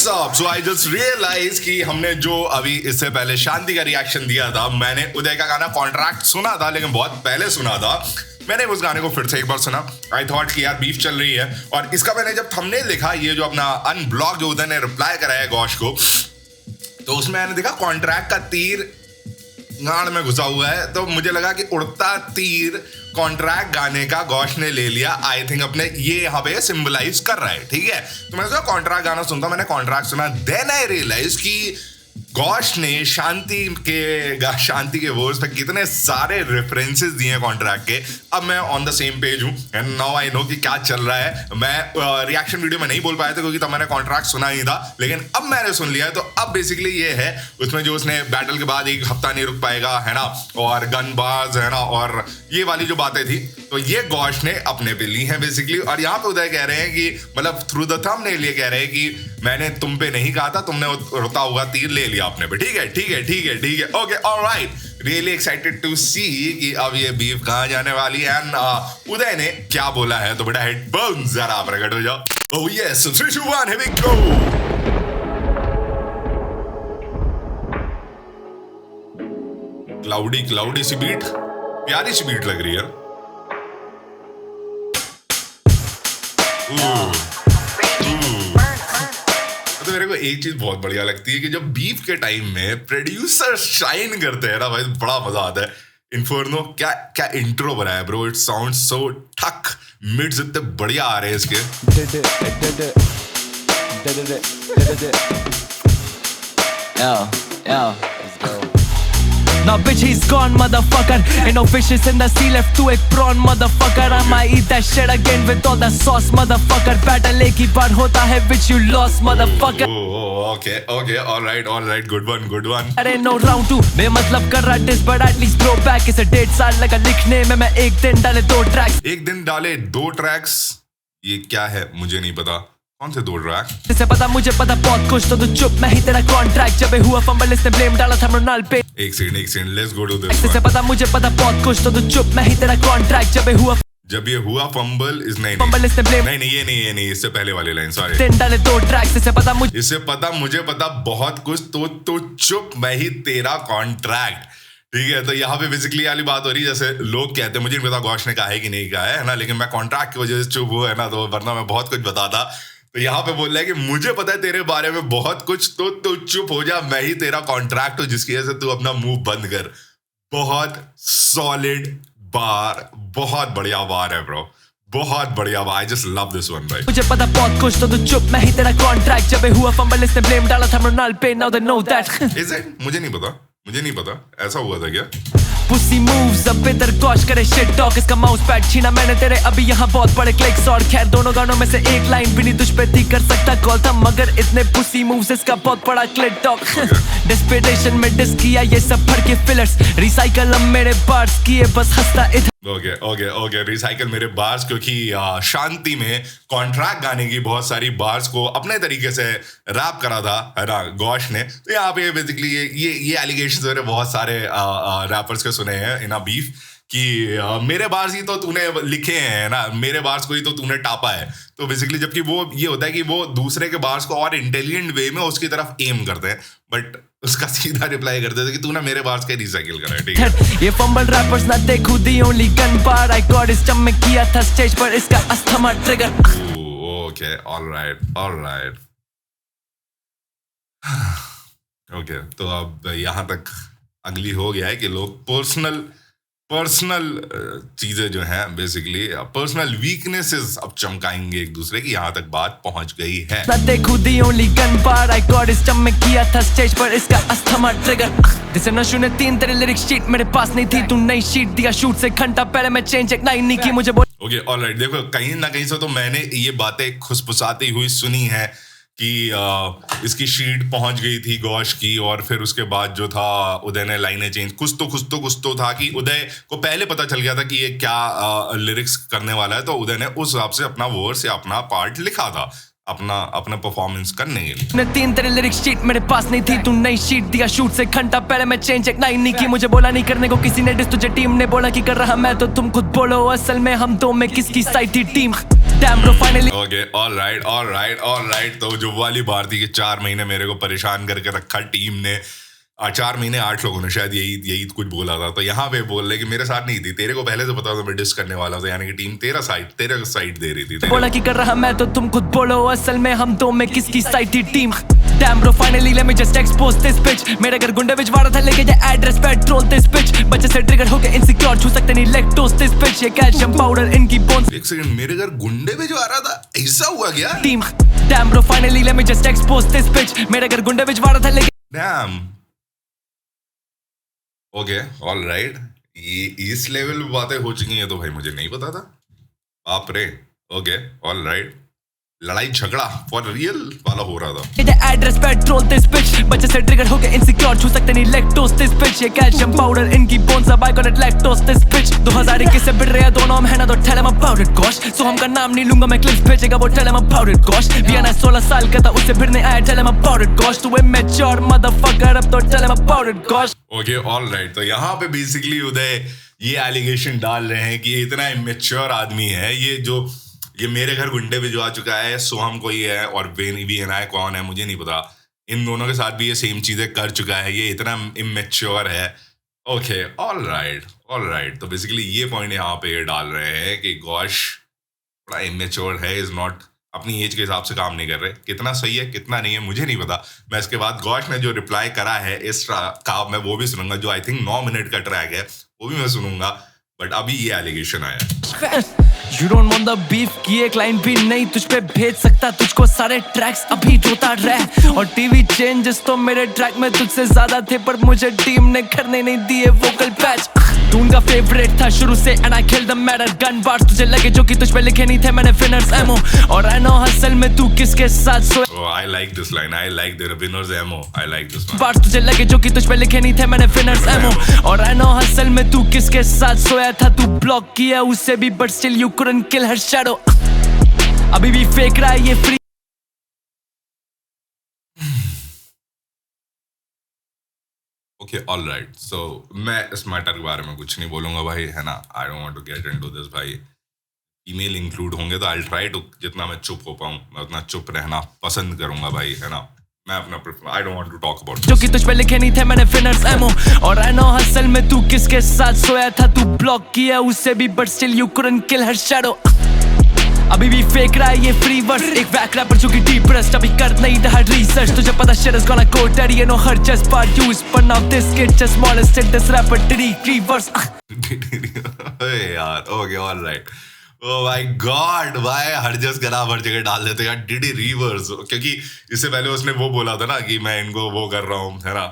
up? So I just realized कि हमने जो अभी इससे पहले शांति का रिएक्शन दिया था, मैंने उदय का गाना कॉन्ट्रैक्ट सुना था, लेकिन बहुत पहले सुना था। मैंने उस गाने को फिर से एक बार सुना। आई थॉट कि यार बीफ चल रही है, और इसका मैंने जब थंबनेल देखा, ये जो अपना अनब्लॉक जो उदय ने रिप्लाई कराया घोष को, तो उसमें मैंने देखा कॉन्ट्रैक्ट का तीर गाड़ में घुसा हुआ है। तो मुझे लगा कि उड़ता तीर कॉन्ट्रैक्ट गाने का घोष ने ले लिया। आई थिंक अपने ये यहाँ पे सिंबलाइज कर रहा है, ठीक है। तो मैंने सोचा कॉन्ट्रैक्ट गाना सुनता, मैंने कॉन्ट्रैक्ट सुना, देन आई रियलाइज कि घोष ने शांति के वर्ड्स पे कितने सारे रेफरेंसेस दिए हैं कॉन्ट्रैक्ट के। अब मैं ऑन द सेम पेज हूँ एंड नाउ आई नो कि क्या चल रहा है। मैं रिएक्शन वीडियो में नहीं बोल पाया था क्योंकि तब मैंने कॉन्ट्रैक्ट सुना ही था, लेकिन अब मैंने सुन लिया है। तो अब बेसिकली ये है उसमें जो उसने बैटल के बाद एक हफ्ता नहीं रुक पाएगा, है ना, और गन बाज, है ना, और ये वाली जो बातें थी, तो ये घोष ने अपने पे ली हैं बेसिकली। और यहाँ पे उदय कह रहे हैं कि मतलब थ्रू द थंबनेल ये कह रहे हैं कि मैंने तुम पे नहीं कहा था, तुमने उड़ता हुआ तीर ले लिया अपने पे। ठीक है, ठीक है, ठीक है, ठीक है, okay, alright. Really excited to see कि अब ये बीफ कहाँ जाने वाली है एंड उदय ने क्या बोला है। तो बेटा हेडफोन्स जरा प्रकट हो जाओ। Oh yes, 3 2 1 here we go। Cloudy सी बीट, प्यारी सी बीट लग रही है। तो मेरे को एक चीज बहुत बढ़िया लगती है कि जब बीफ के टाइम में प्रोड्यूसर शाइन करते हैं ना भाई, बड़ा मजा आता है। इन्फर्नो क्या क्या इंट्रो बनाया है ब्रो, इट साउंड सो ठक, मिड्स इतने बढ़िया आ रहे हैं इसके। Now bitch he's gone motherfucker, ain't no fishes in the sea, left to a prawn motherfucker. I might eat that shit again with all the sauce motherfucker. Battle एक ही बार होता है which you lost motherfucker. Okay, alright, good one. अरे no round 2 मैं मतलब कर रहा diss but at least throw back. इसे 1.5 साल लगा लिखने में, मैं एक दिन डाले 2 tracks. एक दिन डाले 2 ट्रैक्स, ये क्या है मुझे नहीं पता। कौन से 2 ट्रैक? इसे पता मुझे पता बहुत कुछ, तो तू चुप, मैं ही तेरा कॉन्ट्रैक्ट। जब हुआ फंबल इसने ब्लेम डाला था मृणाल पे। एक second, let's go to this. इसे पता मुझे पता बहुत कुछ, तो तू चुप, मैं ही तेरा कॉन्ट्रैक्ट। जब ये हुआ फंबल इस फंबल इसने ब्लेम, नहीं ये नहीं, इससे पहले वाली लाइन, सॉरी। दिन डाले 2 ट्रैक्स, इसे पता मुझे पता बहुत कुछ, तो चुप, मैं ही तेरा कॉन्ट्रैक्ट। ठीक है, तो यहाँ पे बेसिकली वाली बात हो रही है, जैसे लोग कहते हैं, मुझे नहीं पता घोष ने कहा है कि नहीं कहा है ना, लेकिन मैं कॉन्ट्रैक्ट की वजह से चुप हुआ है ना, तो वरना मैं बहुत कुछ बताता। तो यहाँ पे बोल रहा है कि मुझे पता है तेरे बारे में बहुत कुछ, तो चुप हो जा, मैं ही तेरा कॉन्ट्रैक्ट हूँ, जिसकी वजह से तू अपना मुंह बंद कर। बहुत सॉलिड बार, बहुत बढ़िया बार है ब्रो, बहुत बढ़िया bar. I just love this one भाई। मुझे पता बहुत कुछ, तो तू चुप, मैं ही तेरा कॉन्ट्रैक्ट। जब हुआ फंबल इसने ब्लेम डाला था मृणाल पे, now they know that. Is it? मुझे नहीं पता ऐसा हुआ था क्या? Pussy moves अब इधर गॉश करे shit talk, इसका माउस पैड छीना मैंने तेरे अभी यहाँ बहुत बड़े क्लिक्स। और खैर दोनों गानों में से एक लाइन भी नहीं तुझ पे थी कर सकता कॉल था, मगर इतने pussy moves इसका बहुत बड़ा क्लिट टॉक। Desperation में डिस किया ये सब भर के फिलर्स, रिसाइकल अब मेरे बार्स किए बस हंसता इधर। ओके, रिसाइकल मेरे बार्स, क्योंकि शांति में कॉन्ट्रैक्ट गाने की बहुत सारी बार्स को अपने तरीके से रैप करा था, है ना, घोष ने। तो यहाँ पे बेसिकली ये एलिगेशंस मेरे बहुत सारे रैपर्स के सुने हैं इन बीफ कि मेरे बार्स ही तो तूने लिखे हैं ना, मेरे बार्स को ही तो तूने टापा है। तो बेसिकली जबकि वो ये होता है कि वो दूसरे के बार्स को और इंटेलिजेंट वे में उसकी तरफ एम करते हैं, बट उसका सीधा रिप्लाई करते थे कि तूने मेरे बार्स के रिसाइकिल करा है। ठीक है, ये फंबल रैपर्स ना देखो the only gun bar, I got इस जब मैं किया था स्टेज पर इसका asthma trigger. Okay, alright. Okay, तो अब यहाँ तक अगली हो गया है कि लोग पर्सनल चीजें जो हैं, बेसिकली पर्सनल वीकनेसेस अब चमकाएंगे एक दूसरे की। यहाँ तक बात पहुंच गई है। ना देखो the only gun bar, I got इस जब मैं किया था स्टेज पर इसका अस्थमा ट्रिगर। जिसे नशु ने 3 तेरे लिरिक्स शीट मेरे पास नहीं थी, तू नई शीट दिया शूट से घंटा पहले मैं चेंज एक लाइन नहीं की मुझे बोल। Okay, alright. देखो कहीं ना कहीं से तो मैंने ये बातें खुसफुसाती हुई सुनी है कि इसकी शीट पहुंच गई थी घोष की, और फिर उसके बाद जो था उदय ने लाइनें चेंज, कुछ तो था कि उदय को पहले पता चल गया था कि ये क्या लिरिक्स करने वाला है, तो उदय ने उस हिसाब से अपना वर्स या अपना पार्ट लिखा था अपना परफॉर्मेंस करने के लिए। 3 तेरे लिरिक्स शीट मेरे पास नहीं थी, तू नई शीट दिया शूट से घंटा पहले मैं चेंज एक लाइन नहीं की मुझे बोला नहीं करने को किसी ने डिस, तुझे टीम ने बोला कि कर रहा मैं, तो तुम खुद बोलो असल में हम दो में किसकी साइड थी team. Damn bro, finally. Okay, alright. तो जो वाली बात थी कि 4 महीने मेरे को परेशान करके रखा टीम ने, 4 महीने 8 लोगों ने शायद यही कुछ बोला था। तो यहाँ पे बोल रहे कि मेरे साथ नहीं थी, तेरे को पहले से पता था मैं डिस करने वाला था, यानी कि टीम तेरा साइड दे रही थी। बोला कि कर रहा मैं तो तुम खुद बोलो, असल में हम दो में किसकी साइड थी team? Damn bro, finally let me just expose this bitch. मेरे घर गुंडे भिजवा था लेके ये एड्रेस पे ट्रोल this bitch. बच्चे से ट्रिगर होके इनसिक्योर, छू सकते नहीं लैक्टोज this bitch. ये कैल्शियम पाउडर इनकी बोन्स। एक सेकंड, मेरे घर गुंडे भिजवा रहा था, ऐसा हुआ क्या? Team Damn bro, finally let me just expose this bitch. मेरे घर गुंडे भिजवा था लेके Damn. Okay, alright. इस लेवल पे बातें हो चुकी हैं तो भाई मुझे नहीं पता था। बाप रे। Okay, alright. लड़ाई झगड़ा फॉर रियल वाला हो रहा था। ये एड्रेस पे ट्रोल this bitch. बच्चे से ट्रिगर होके इनसिक्योर, छू सकते नहीं लैक्टोज this bitch. ये कैल्शियम पाउडर इनकी बोन्स, अब I got it lactose this bitch. 2021 से बिड़ रहे हैं दोनों हम, है ना तो tell him about it gosh. So हम का नाम नहीं लूंगा मैं, क्लिप्स भेजेगा वो tell him about it gosh. Vienna 16 साल का था, उससे भिड़ने आया tell him about it gosh. तू immature motherfucker, अब तो tell him about it gosh. Okay, alright. तो यहाँ पे बेसिकली उदय ये एलिगेशन डाल रहे हैं कि ये इतना इमेच्योर आदमी है, ये मेरे घर गुंडे भिजवा चुका है, सोहम कोई है और वीएनआई कौन है मुझे नहीं पता, इन दोनों के साथ भी ये सेम चीजें कर चुका है, ये इतना इमेच्योर है। Okay, alright. तो बेसिकली ये पॉइंट यहाँ पे ये डाल रहे हैं कि गॉश बड़ा इमेच्योर है, इज नॉट, अपनी एज के हिसाब से काम नहीं कर रहे। कितना सही है कितना नहीं है मुझे नहीं पता। मैं इसके बाद गॉश ने जो रिप्लाई करा है इस का मैं वो भी सुनूंगा, जो आई थिंक 9 मिनट का ट्रैक है वो भी मैं सुनूंगा, बट अभी ये एलिगेशन आया। You don't want the beef की एक लाइन भी नहीं तुझ पे भेज सकता, तुझको सारे ट्रैक्स अभी रोता रह। और टीवी चेंजेस तो मेरे ट्रैक में तुझसे ज्यादा थे, पर मुझे टीम ने करने नहीं दिए वोकल पैच। तू उनका फेवरेट था शुरू से and I kill the matter. Gun bars तुझे लगे जो कि तुझ पे लिखे नहीं थे, मैंने विनर्स एमओ। और आई नो हसल में तू किसके साथ सोया। I like this line, I like the winners MO, I like this one. Bars तुझे लगे जो कि तुझ पे लिखे नहीं थे, मैंने विनर्स एमओ। और आई नो हसल में तू किसके साथ सोया था, तू ब्लॉक किया उसे भी but still you couldn't kill her shadow. अभी भी फेक रहा है ये फ्री। Okay, alright. सो मैं इस मैटर के बारे में कुछ नहीं बोलूंगा भाई, है ना। I don't want to get into this भाई। ईमेल इंक्लूड होंगे तो आई ट्राई टू, जितना मैं चुप हो पाऊँ मैं उतना चुप रहना पसंद करूंगा भाई, है ना। मैं अपना I don't want to talk about जो कि तुझ पे लिखे नहीं थे, मैंने विनर्स एमओ। और आई नो हसल में तू किसके साथ सोया था, तू ब्लॉक किया उसे भी but still you couldn't kill her shadow. अभी भी फेक रहा है ये फ्री वर्स, एक वैक रैपर जो कि डीप रस्ट अभी कर नहीं रहा रिसर्च। तुझे पता shit is gonna go dirty, you know her just part used, but now this kid just molested this rapper did he reverse। यार okay, alright. Oh my God, भाई हर जस गला हर जगह डाल देते यार, डिड ही रिवर्स। क्योंकि इससे पहले उसने वो बोला था ना कि मैं इनको वो कर रहा हूँ, है ना।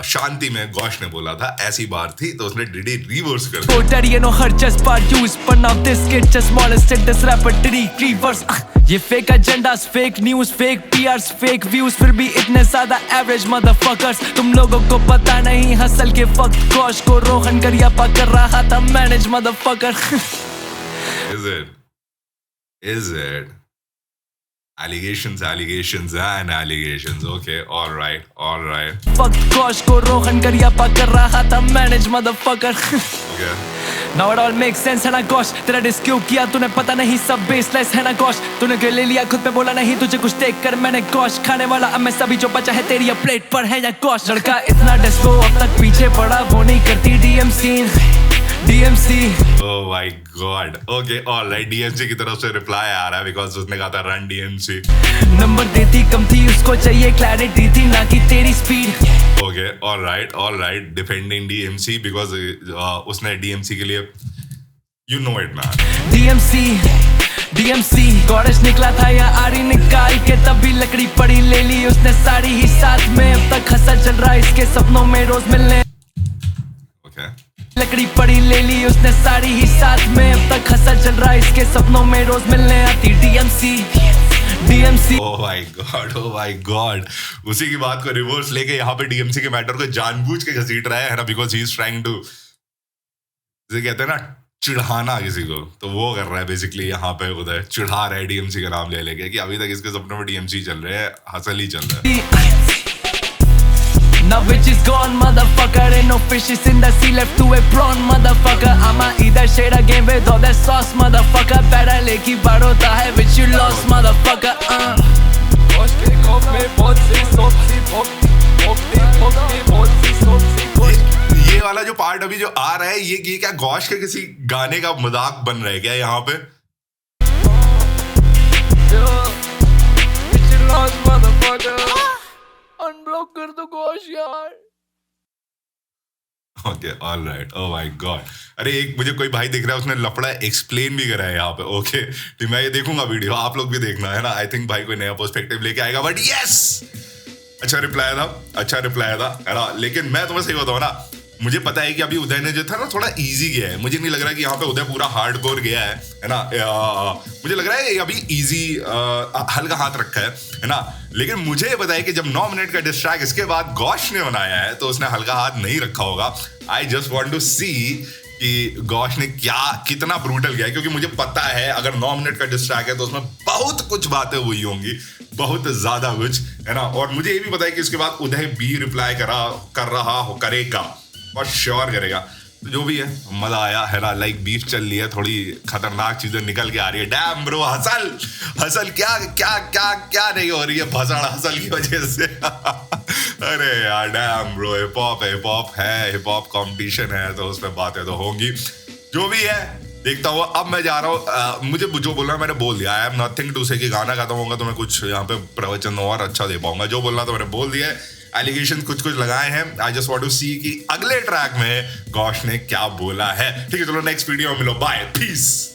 शांति में गॉश ने बोला था ऐसी बात थी, तो उसने डिड ही रिवर्स कर दिया। Daddy, you know her just part used, but now this kid just molested this rapper did he reverse। ये fake agendas, fake news, fake PRs, fake views, फिर भी इतने ज्यादा एवरेज मदरफकर्स। तुम लोगों को पता नहीं हसल के वक्त गॉश को रोहन गरियापा कर रहा था manage motherfucker. Is it? Allegations and allegations. Okay, alright. Fuck gosh को रोहन गरियापा कर रहा था manage motherfucker. Okay. Now it all makes sense है ना गॉश, तेरा डिस क्यों किया तूने पता नहीं सब बेसलेस है ना गॉश। तूने क्यों ले लिया खुद पे बोला नहीं तुझे कुछ देख कर मैंने गॉश। खाने वाला अब मैं सभी जो बचा है तेरी प्लेट पर है या गॉश। लड़का इतना डिस्को अब तक पीछे पड़ा वो नहीं करती DMC। Oh my God. Okay, alright. DMC की तरफ से रिप्लाई आ रहा है because उसने कहा था रन DMC। नंबर देती कम थी उसको चाहिए क्लैरिटी थी ना कि तेरी speed. Okay, alright. Defending DMC because उसने DMC के लिए you know it man। DMC goddess निकला था या आरी निकाल के तभी लकड़ी पड़ी ले ली उसने सारी ही साथ में। अब तक हंसा चल रहा इसके सपनों में रोज मिलने। Okay. लकड़ी पड़ी ले ली उसने सारी ही साथ में। अब तक हंसा चल रहा इसके सपनों में रोज मिलने आती DMC। Oh my God. उसी की बात को रिवर्स लेके यहाँ पे DMC के मैटर को जानबूझ के घसीट रहा है ना, because he is trying to, जिसे कहते हैं ना चिढ़ाना किसी को, तो वो कर रहा है बेसिकली यहाँ पे। उधर चिढ़ा रहा है DMC का नाम ले लेके कि अभी तक इसके सपनों में DMC चल रहे हैं, हसल ही चल रहा है। Now which is gone, motherfucker. Ain't no fishes in the sea, left to a prawn, motherfucker. I'ma either shade a game with all that sauce, motherfucker. Better लेकी बारोता है which you lost, motherfucker. गोश के कोप में बहुत सी सोपसी भोगती बहुत सी सोपसी गोश। ये वाला जो part अभी जो आ रहा है, ये क्या गौश के किसी गाने का मजाक बन रहा है क्या यहाँ पे? Which you lost, motherfucker. Unblock कर दो गोश यार। Okay, alright, oh my God. अरे एक मुझे कोई भाई दिख रहा है, उसने लफड़ा एक्सप्लेन भी करा है यहाँ पे। ओके, तो मैं ये देखूंगा वीडियो, आप लोग भी देखना है ना। आई थिंक भाई कोई नया पर्सपेक्टिव लेके आएगा, बट यस, अच्छा रिप्लाई था, है ना। लेकिन मैं तुम्हें सही बताऊं ना, मुझे पता है कि अभी उदय ने जो था ना थोड़ा इजी गया है। मुझे नहीं लग रहा कि यहाँ पे उदय पूरा हार्डकोर गया है ना। मुझे लग रहा है अभी इजी हल्का हाथ रखा है ना। लेकिन मुझे ये पता है कि जब 9 मिनट का डिस्ट्रैक्ट इसके बाद गौश ने बनाया है तो उसने हल्का हाथ नहीं रखा होगा। I just want to see कि गौश ने कितना ब्रूटल किया है, क्योंकि मुझे पता है अगर 9 मिनट का डिस्ट्रैक्ट है तो उसमें बहुत कुछ बातें हुई होंगी, बहुत ज्यादा कुछ, है ना। और मुझे ये भी पता है कि इसके बाद उदय भी रिप्लाई करेगा और श्योर करेगा। तो जो भी है, मजा आया है ना। लाइक बीफ चल रही है, थोड़ी खतरनाक चीजें निकल के आ रही है। डैम ब्रो, हसल क्या नहीं हो रही है भसड़ हसल की वजह से। अरे यार डैम ब्रो, हिप हॉप है, हिप हॉप कॉम्पिटिशन है तो उसमें बातें तो होंगी। जो भी है देखता हुआ। अब मैं जा रहा हूँ, मुझे जो बोलना है मैंने बोल दिया। आई एम नथिंग टू से कि गाना खत्म होगा तो मैं कुछ यहाँ पे प्रवचन और अच्छा दे पाऊंगा। जो बोलना तो मैंने बोल दिया है। एलिगेशन कुछ लगाए हैं। I just want to see कि अगले ट्रैक में गौश ने क्या बोला है। ठीक है, चलो नेक्स्ट वीडियो में मिलो, बाय, पीस।